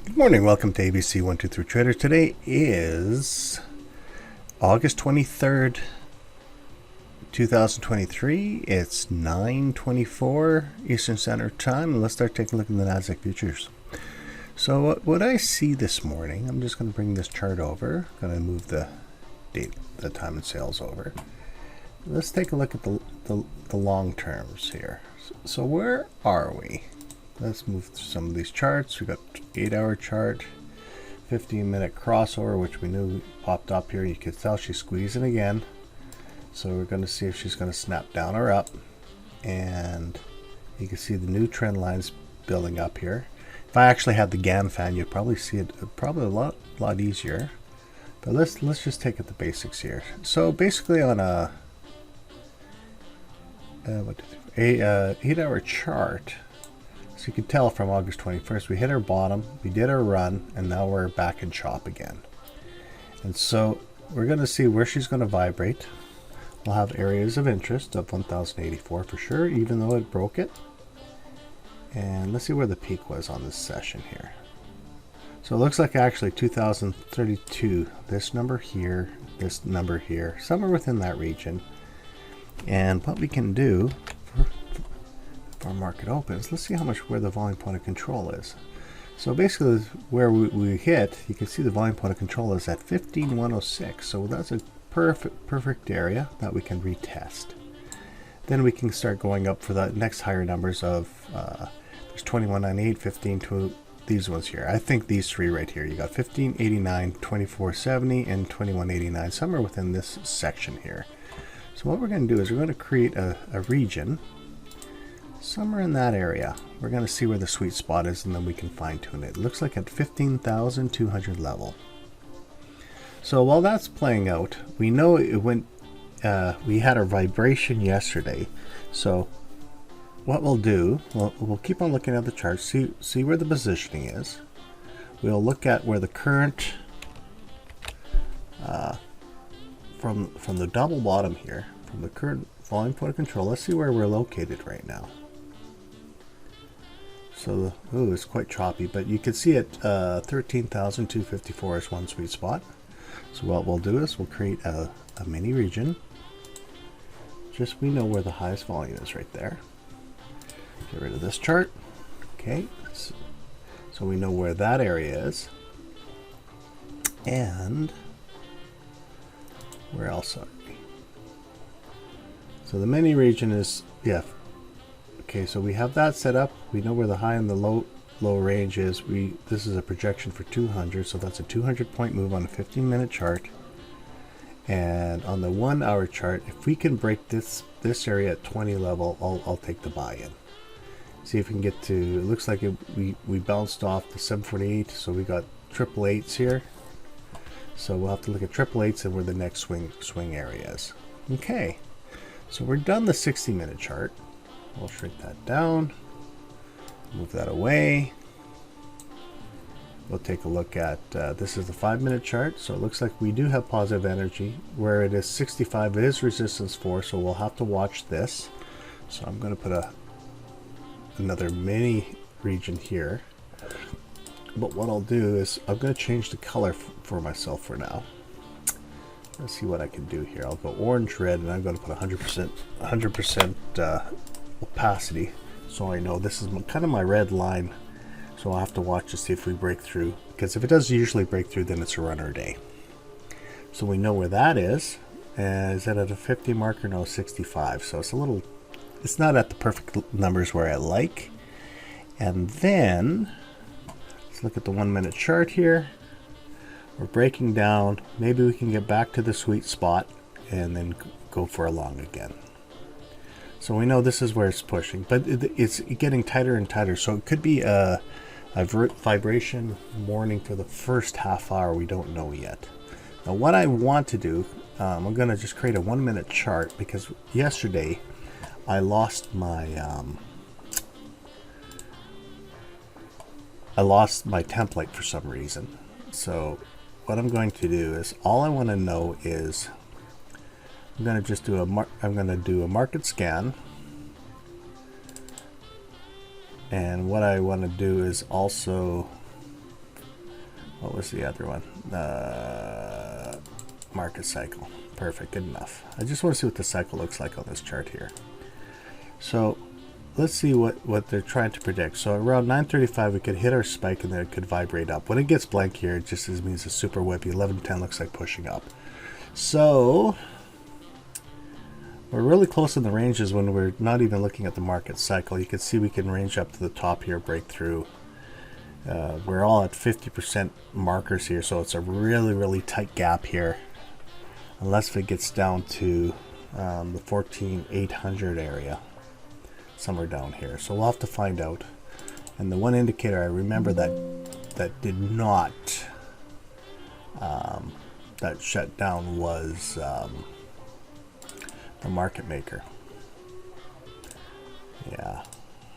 Good morning. Welcome to ABC 123 Trader. Today is August 23rd, 2023. It's 9:24 Eastern Standard Time. And let's start taking a look at the Nasdaq futures. So what I see this morning, I'm just going to bring this chart over. Going to move the date, the time and sales over. Let's take a look at the long terms here. So where are we? Let's move through some of these charts. We got 8-hour chart, 15-minute crossover, which we knew popped up here. You can tell she's squeezing again. So we're going to see if she's going to snap down or up. And you can see the new trend lines building up here. If I actually had the GAN fan, you'd probably see it probably a lot easier. But let's just take it the basics here. So basically on a 8-hour chart. So you can tell from August 21st, we hit our bottom, we did our run, and now we're back in chop again. And so we're going to see where she's going to vibrate. We'll have areas of interest of 1084 for sure, even though it broke it. And let's see where the peak was on this session here. So it looks like actually 2032, this number here, somewhere within that region. And what we can do if our market opens, let's see how much where the volume point of control is. So basically where we hit, you can see the volume point of control is at 15106. So that's a perfect area that we can retest. Then we can start going up for the next higher numbers of there's 2198, 15 to these ones here. I think these three right here, you got 1589, 2470, and 2189, somewhere within this section here. So what we're going to do is we're going to create a region somewhere in that area. We're going to see where the sweet spot is, and then we can fine tune it. It looks like at 15,200 level. So while that's playing out, we know it went, we had a vibration yesterday. So what we'll do, we'll keep on looking at the chart, see where the positioning is. We'll look at where the current, from the double bottom here, from the current volume point of control, let's see where we're located right now. So, it's quite choppy, but you can see it, 13,254 is one sweet spot. So what we'll do is we'll create a mini region. Just we know where the highest volume is right there. Get rid of this chart. Okay, so we know where that area is. And where else are we? So the mini region is, yeah. Okay, so we have that set up. We know where the high and the low range is. This is a projection for 200, so that's a 200-point move on a 15-minute chart. And on the 1-hour chart, if we can break this area at 20 level, I'll take the buy-in. See if we can get to. It looks like we bounced off the 748, so we got triple eights here. So we'll have to look at triple eights and where the next swing area is. Okay, so we're done the 60-minute chart. We'll shrink that down, move that away. We'll take a look at, this is the 5-minute chart. So it looks like we do have positive energy. Where it is 65, it is resistance 4, so we'll have to watch this. So I'm going to put another mini region here. But what I'll do is I'm going to change the color for myself for now. Let's see what I can do here. I'll go orange, red, and I'm going to put 100% opacity, so I know this is kind of my red line. So I'll have to watch to see if we break through, because if it does usually break through, then it's a runner day. So we know where that is. Is that at a 50 marker? No, 65. So it's not at the perfect numbers where I like. And then let's look at the 1-minute chart here. We're breaking down. Maybe we can get back to the sweet spot and then go for a long again. So we know this is where it's pushing, but it's getting tighter and tighter. So it could be a vibration warning for the first half hour. We don't know yet. Now what I want to do, I'm going to just create a 1-minute chart, because yesterday I lost my template for some reason. So what I'm going to do is, all I want to know is, I'm going to just do a market scan, and what I want to do is also What was the other one? Market cycle. Perfect, good enough. I just want to see what the cycle looks like on this chart here. So let's see what they're trying to predict. So around 9:35 we could hit our spike and then it could vibrate up. When it gets blank here, it just means a super whippy. 11:10 looks like pushing up. So we're really close in the ranges when we're not even looking at the market cycle. You can see we can range up to the top here, break through. We're all at 50% markers here, so it's a really tight gap here. Unless it gets down to the 14,800 area, somewhere down here. So we'll have to find out. And the one indicator I remember that did not that shut down was the market maker. Yeah,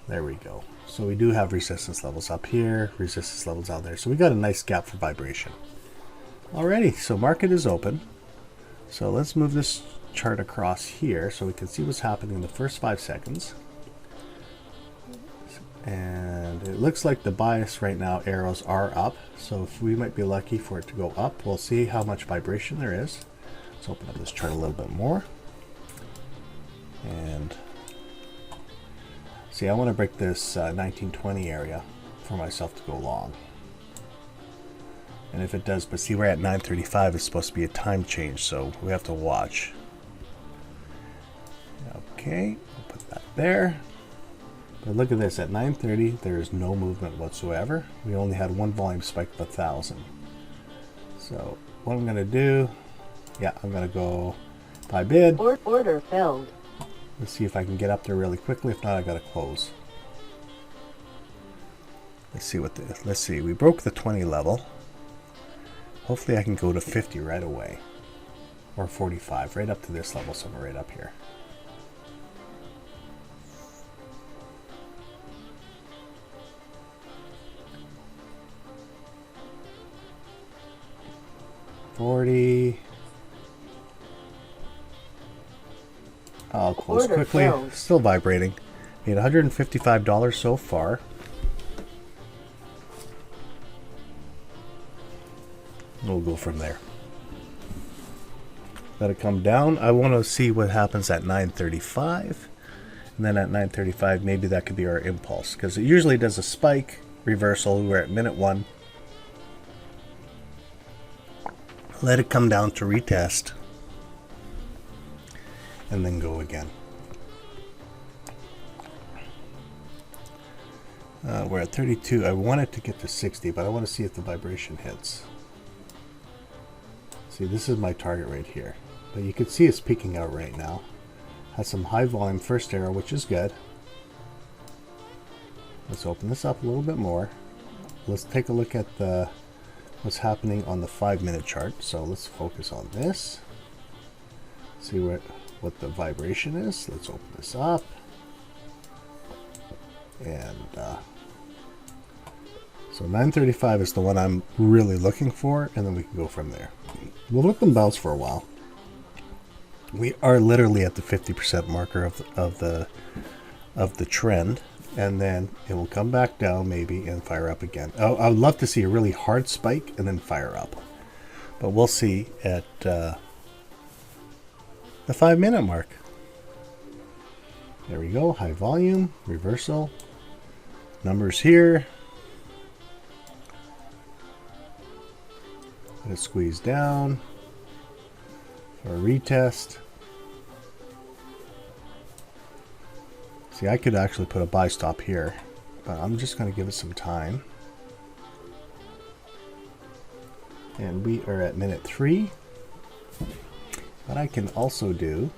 there we go. So we do have resistance levels up here, resistance levels out there. So we got a nice gap for vibration. Alrighty, so market is open. So let's move this chart across here so we can see what's happening in the first 5 seconds. And it looks like the bias right now, arrows are up. So if we might be lucky for it to go up, we'll see how much vibration there is. Let's open up this chart a little bit more. And see, I want to break this 1920 area for myself to go long. And if it does, but see, we're at 9:35, it's supposed to be a time change, so we have to watch. Okay, we'll put that there. But look at this, at 9:30, there's no movement whatsoever. We only had one volume spike of 1,000. So what I'm gonna do, yeah, I'm gonna go buy bid. Order filled. Let's see if I can get up there really quickly. If not, I gotta close. Let's see, we broke the 20 level. Hopefully I can go to 50 right away. Or 45, right up to this level, somewhere right up here. $40. I'll close Order quickly. filled. Still vibrating. Made $155 so far. We'll go from there. Let it come down. I want to see what happens at 9:35. And then at 9:35, maybe that could be our impulse. Because it usually does a spike, reversal. We're at minute 1. Let it come down to retest. And then go again. We're at 32. I want it to get to 60, but I want to see if the vibration hits. See, this is my target right here. But you can see it's peaking out right now. Has some high volume first arrow, which is good. Let's open this up a little bit more. Let's take a look at what's happening on the 5-minute chart. So let's focus on this. See what the vibration is. Let's open this up. And so 9:35 is the one I'm really looking for, and then we can go from there. We'll let them bounce for a while. We are literally at the 50% marker of the trend, and then it will come back down maybe and fire up again. I would love to see a really hard spike and then fire up, but we'll see at the 5-minute mark. There we go. High volume, reversal, numbers here. Let it squeeze down for a retest. See, I could actually put a buy stop here, but I'm just going to give it some time. And we are at minute 3. What I can also do,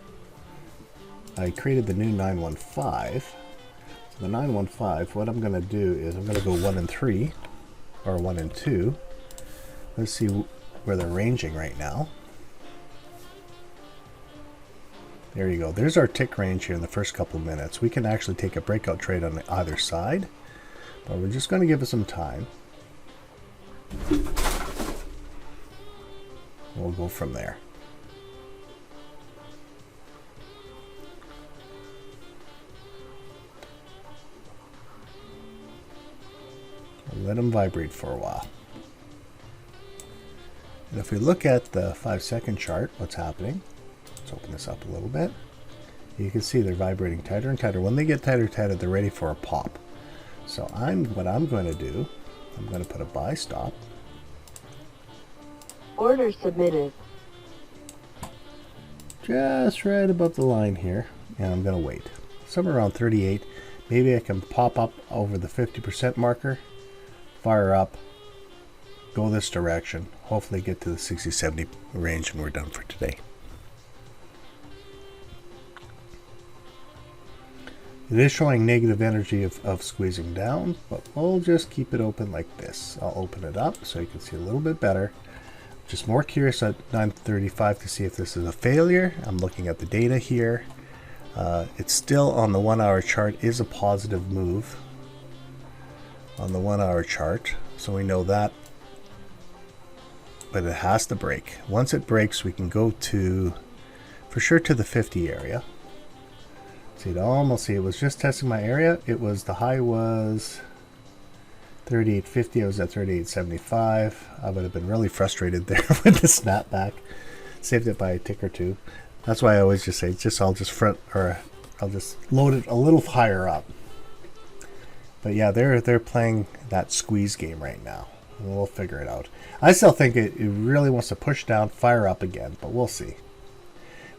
I created the new 915. So the 915, what I'm going to do is I'm going to go 1 and 3, or 1 and 2. Let's see where they're ranging right now. There you go. There's our tick range here in the first couple minutes. We can actually take a breakout trade on either side, but we're just going to give it some time. We'll go from there. Let them vibrate for a while. And if we look at the 5-second chart, what's happening? Let's open this up a little bit. You can see they're vibrating tighter and tighter. When they get tighter and tighter, they're ready for a pop. So what I'm going to do, I'm going to put a buy stop. Order submitted. Just right above the line here, and I'm going to wait. Somewhere around 38. Maybe I can pop up over the 50% marker, fire up, go this direction, hopefully get to the 60-70 range, and we're done for today. It is showing negative energy of squeezing down, but we'll just keep it open like this. I'll open it up so you can see a little bit better. Just more curious at 9:35 to see if this is a failure. I'm looking at the data here. It's still on the 1 hour chart, is a positive move on the 1 hour chart. So we know that, but it has to break. Once it breaks, we can go to, for sure, to the 50 area. See, to almost see, it was just testing my area. It was, the high was 38.50. I was at 38.75. I would have been really frustrated there with the snapback. Saved it by a tick or two. That's why I always just say, I'll just load it a little higher up. But yeah, they're playing that squeeze game right now. And we'll figure it out. I still think it really wants to push down, fire up again, but we'll see.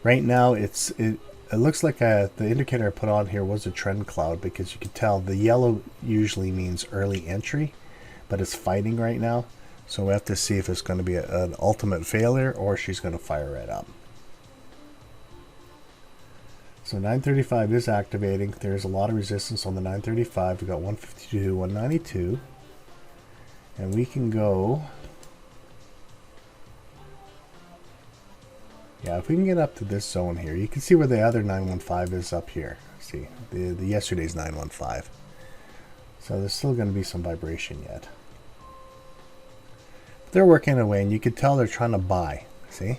Right now, it looks like the indicator I put on here was a trend cloud, because you can tell the yellow usually means early entry, but it's fighting right now. So we have to see if it's going to be an ultimate failure or she's going to fire it up. So 935 is activating. There's a lot of resistance on the 935. We've got 152, 192. And we can go... Yeah, if we can get up to this zone here, you can see where the other 915 is up here. See, the yesterday's 915. So there's still going to be some vibration yet. They're working away, and you can tell they're trying to buy. See?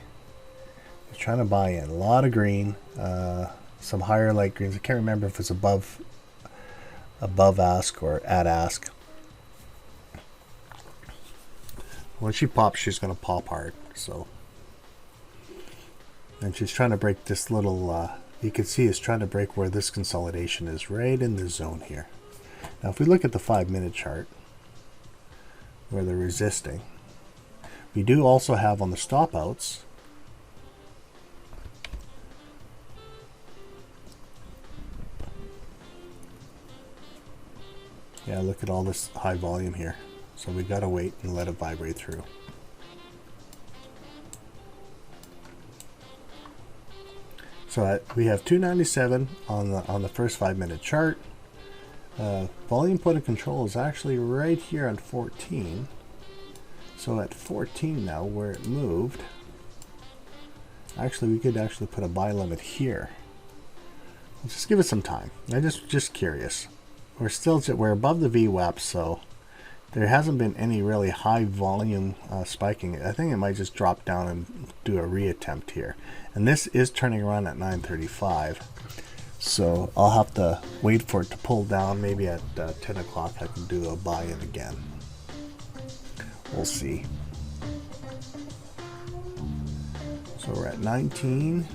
They're trying to buy in. A lot of green, some higher light greens. I can't remember if it's above ask or at ask. When she pops, she's going to pop hard. So, and she's trying to break this little, you can see it's trying to break where this consolidation is, right in the zone here. Now if we look at the 5-minute chart, where they're resisting, we do also have on the stop outs, yeah, look at all this high volume here. So we gotta wait and let it vibrate through. So we have 297 on the first 5-minute chart. Volume point of control is actually right here on 14. So at 14 now, where it moved, actually we could actually put a buy limit here. Let's just give it some time. I'm just curious. We're above the VWAP, so there hasn't been any really high volume spiking. I think it might just drop down and do a reattempt here. And this is turning around at 935. So I'll have to wait for it to pull down. Maybe at 10 o'clock I can do a buy-in again. We'll see. So we're at 19.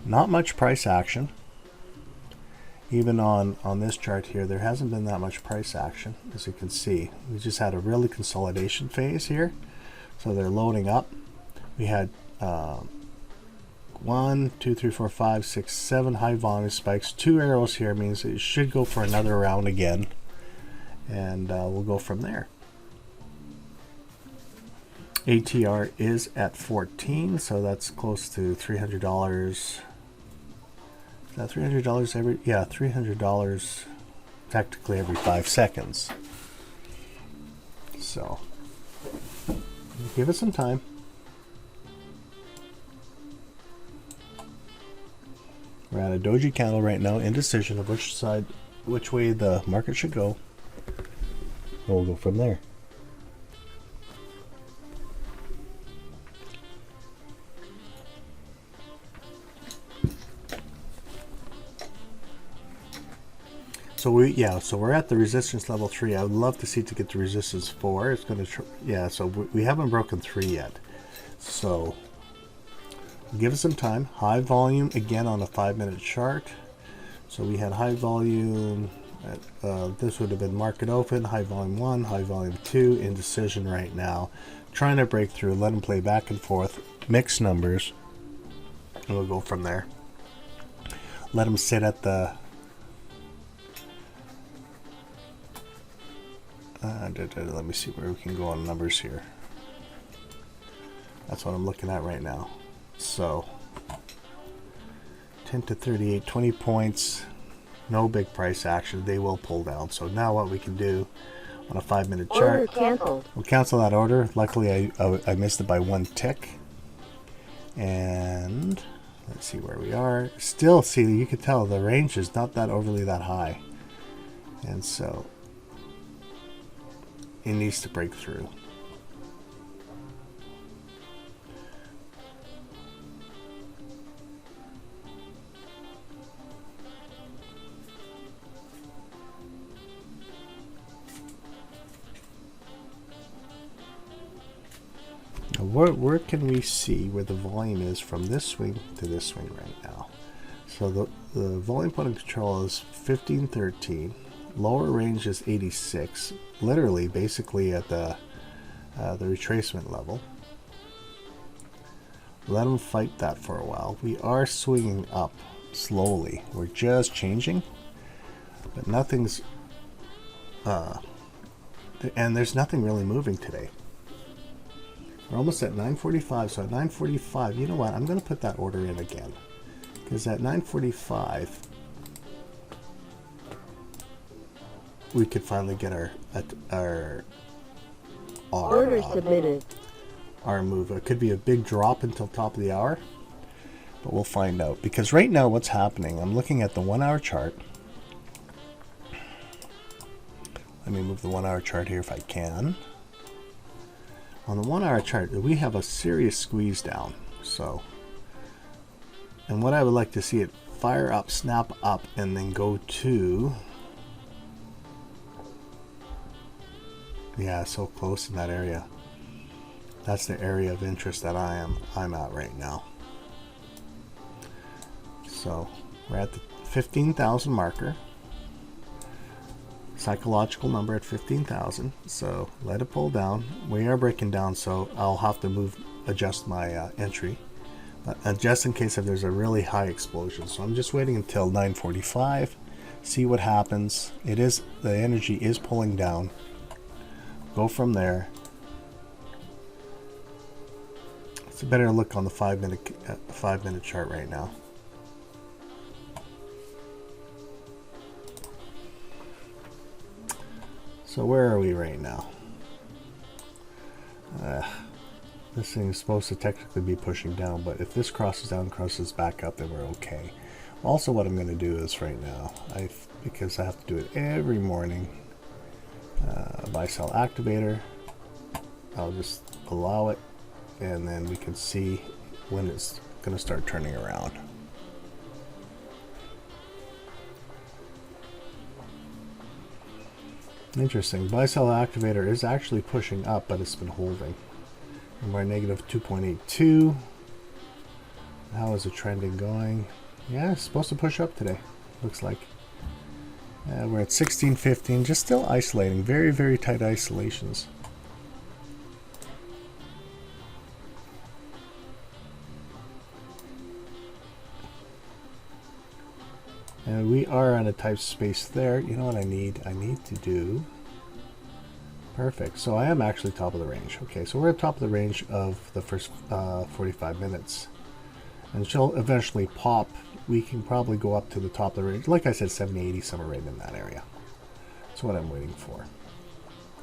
Not much price action. Even on this chart here, there hasn't been that much price action, as you can see. We just had a really consolidation phase here. So they're loading up. We had 1, 2, 3, 4, 5, 6, 7 high volume spikes. 2 arrows here means it should go for another round again. And we'll go from there. ATR is at 14, so that's close to $300. Is that $300 every? Yeah, $300 technically every 5 seconds. So give it some time. We're at a doji candle right now, indecision of which way the market should go. And we'll go from there. So we're at the resistance level 3. I would love to see to get to resistance 4. It's going to so we haven't broken 3 yet. So give us some time. High volume again on a 5-minute chart. So we had high volume this would have been market open, high volume 1, high volume 2, indecision right now. Trying to break through, let them play back and forth, mix numbers, and we'll go from there. Let them sit at the let me see where we can go on numbers here. That's what I'm looking at right now. So 10 to 38, 20 points, no big price action. They will pull down. So now what we can do on a 5-minute chart, we'll cancel that order. Luckily I missed it by 1 tick. And let's see where we are. Still, see, you can tell the range is not that overly that high. And so it needs to break through. Now where can we see where the volume is from this swing to this swing right now? So the volume point of control is 1513. Lower range is 86, literally basically at the retracement level. Let them fight that for a while. We are swinging up slowly. We're just changing, but nothing's and there's nothing really moving today. We're almost at 9:45, so at 9:45, you know what? I'm going to put that order in again, because at 9:45 we could finally get our order submitted. Our move. It could be a big drop until top of the hour, but we'll find out. Because right now, what's happening? I'm looking at the 1-hour chart. Let me move the 1-hour chart here if I can. On the 1-hour chart, we have a serious squeeze down. So, and what I would like to see it fire up, snap up, and then go to. Yeah, so close in that area. That's the area of interest that I'm at right now. So we're at the 15,000 marker. Psychological number at 15,000. So let it pull down. We are breaking down, so I'll have to adjust my entry. But just in case if there's a really high explosion. So I'm just waiting until 9:45. See what happens. The energy is pulling down. Go from there. It's a better look on the 5-minute chart right now. So where are we right now? This thing is supposed to technically be pushing down, but if this crosses down, crosses back up, then we're okay. Also, what I'm going to do is right now, because I have to do it every morning, buy sell activator. I'll just allow it, and then we can see when it's going to start turning around. Interesting. Buy sell activator is actually pushing up, but it's been holding. And we're negative 2.82. How is the trending going? Yeah, it's supposed to push up today. Looks like. We're at 16.15, just still isolating. Very, very tight isolations. And we are on a tight space there. You know what I need? I need to do... Perfect. So I am actually top of the range. Okay, so we're at top of the range of the first 45 minutes. And she'll eventually pop. We can probably go up to the top of the range. Like I said, 70, 80, somewhere right in that area. That's what I'm waiting for.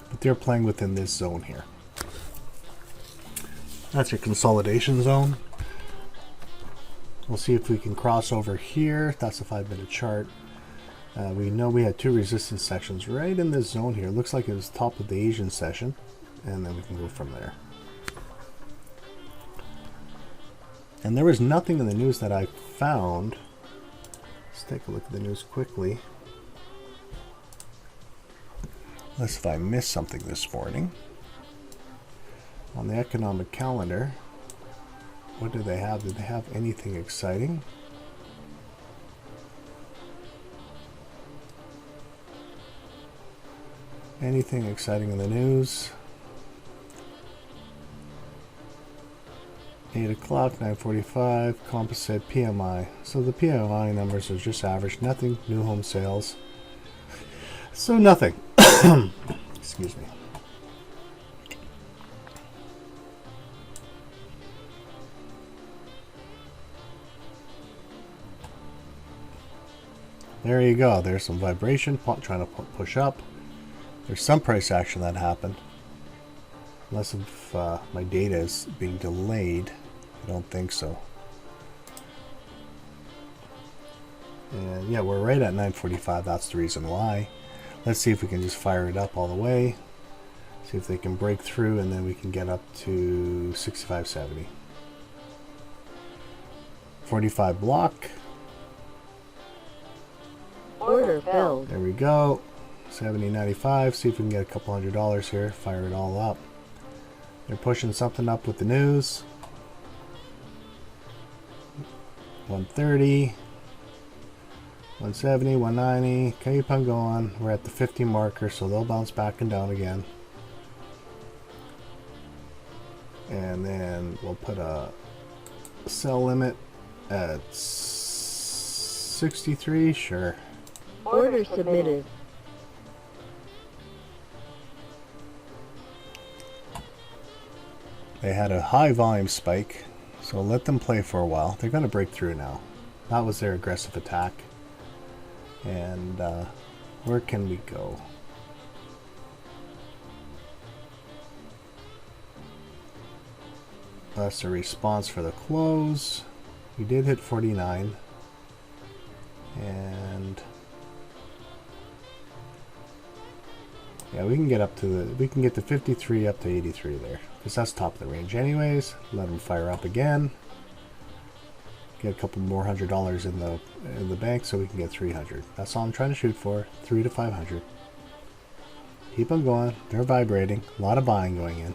But they're playing within this zone here. That's your consolidation zone. We'll see if we can cross over here. That's a 5-minute chart. We know we had 2 resistance sections right in this zone here. Looks like it was top of the Asian session. And then we can go from there. And there was nothing in the news that I found. Let's take a look at the news quickly. Unless if I missed something this morning. On the economic calendar, what do they have? Did they have anything exciting? Anything exciting in the news? 8 o'clock, 9:45, composite PMI. So the PMI numbers are just average, nothing, new home sales. So nothing. Excuse me. There you go. There's some vibration trying to push up. There's some price action that happened. Unless if my data is being delayed. I don't think so. And yeah, we're right at 9:45. That's the reason why. Let's see if we can just fire it up all the way. See if they can break through, and then we can get up to 65.70. 45 block. Order filled. There we go. 70.95. See if we can get a couple $100 here. Fire it all up. They're pushing something up with the news. 130. 170, 190. Keep on going. We're at the 50 marker, so they'll bounce back and down again. And then we'll put a sell limit at 63. Sure. Order submitted. They had a high volume spike, so let them play for a while. They're going to break through now. That was their aggressive attack. And where can we go? That's the response for the close. We did hit 49. And yeah, we can get up to we can get to 53 up to 83 there, because that's top of the range anyways. Let them fire up again. Get a couple more $100 in the bank so we can get 300. That's all I'm trying to shoot for. 3 to 500. Keep on going. They're vibrating. A lot of buying going in.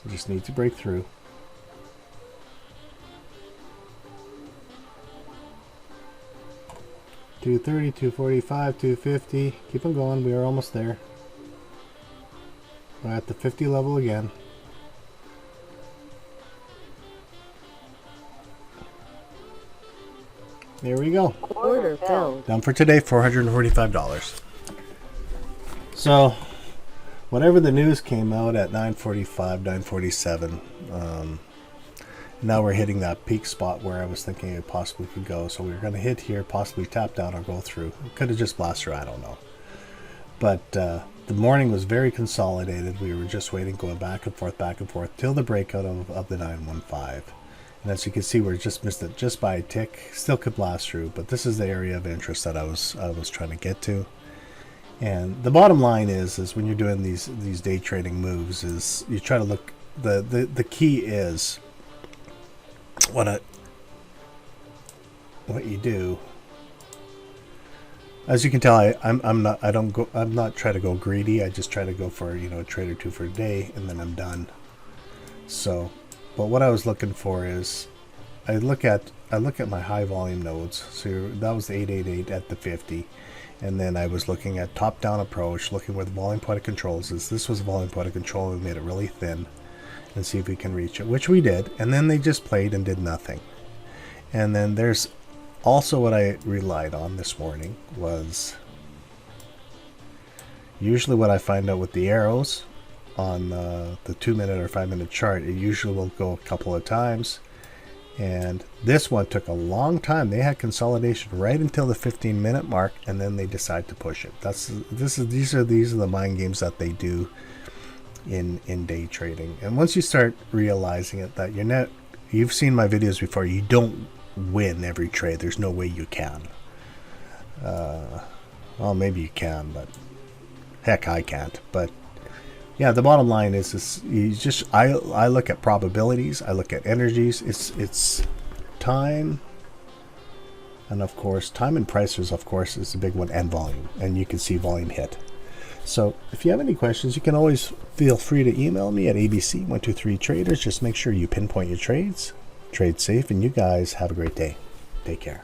Just need to break through. $230, $245, $250. Keep on going. We are almost there. We're at the 50 level again. There we go. Order filled. Done for today, $445. So, whatever the news came out at 9:45, 9:47, now we're hitting that peak spot where I was thinking it possibly could go. So we were going to hit here, possibly tap down or go through. It could have just blasted through, I don't know. But the morning was very consolidated. We were just waiting, going back and forth till the breakout of the 915. And as you can see, we're just missed it just by a tick. Still could blast through, but this is the area of interest that I was trying to get to. And the bottom line is when you're doing these day trading moves, is you try to look. The key is what you do. As you can tell, I'm not trying to go greedy. I just try to go for a trade or two for a day, and then I'm done. So, but what I was looking for is I look at my high volume nodes. So that was the 888 at the 50. And then I was looking at top-down approach, looking where the volume point of controls is. This was a volume point of control. We made it really thin and see if we can reach it, which we did. And then they just played and did nothing. And then there's also what I relied on this morning was usually what I find out with the arrows on the 2-minute or 5-minute chart. It usually will go a couple of times. And this one took a long time. They had consolidation right until the 15-minute mark, and then they decide to push it. These are the mind games that they do in day trading. And once you start realizing it, that you've seen my videos before. You don't win every trade. There's no way you can. Well, maybe you can, but heck, I can't. But Yeah, the bottom line is you just I look at probabilities, I look at energies. It's time, and of course time and prices, of course, is the big one, and volume, and you can see volume hit. So if you have any questions, you can always feel free to email me at abc123traders. Just make sure you pinpoint your trades, trade safe, and you guys have a great day. Take care.